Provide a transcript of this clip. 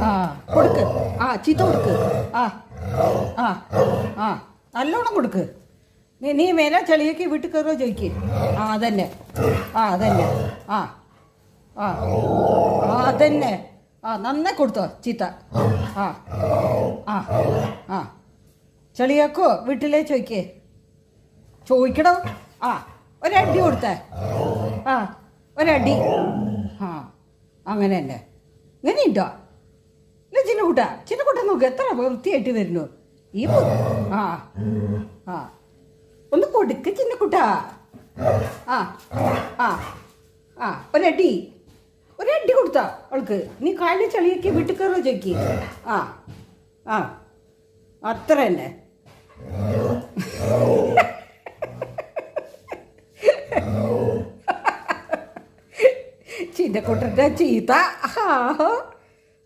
ആ കൊടുക്ക്. ആ ചീത്ത കൊടുക്ക്. ആ ആ ആ നല്ലോണം കൊടുക്ക്. നീ മേലെ ചെളിയൊക്കെ വീട്ടിൽ കയറുമോ ചോദിക്ക്. ആ അതന്നെ. ആ അതന്നെ. ആ ആ ആ അതന്നെ. ആ നന്നായി കൊടുത്തോ ചീത്ത. ആ ആ ആ ചെളിയാക്കോ വീട്ടിലേ ചോദിക്കേ. ചോദിക്കടോ. ആ ഒരടി കൊടുത്തേ. ആ ഒരടി. ആ അങ്ങനെ തന്നെ. ഇങ്ങനെയുണ്ടോ? ഇല്ല ചിന്നക്കുട്ട നോക്ക് എത്ര വൃത്തിയായിട്ട് വരുന്നു ഈ ആ ആ ഒന്ന് കൊടുക്ക് ചിന്നക്കുട്ട. ആ ആ ആ ഒരടി കൊടുത്താ അവൾക്ക്. നീ കാലിൽ ചളിയൊക്കെ വീട്ടിൽ കയറുമോ ചോദിക്ക്. ആ ആ അത്ര തന്നെ. ചിന്നക്കുട്ടൻ്റെ ചീത്ത. ആ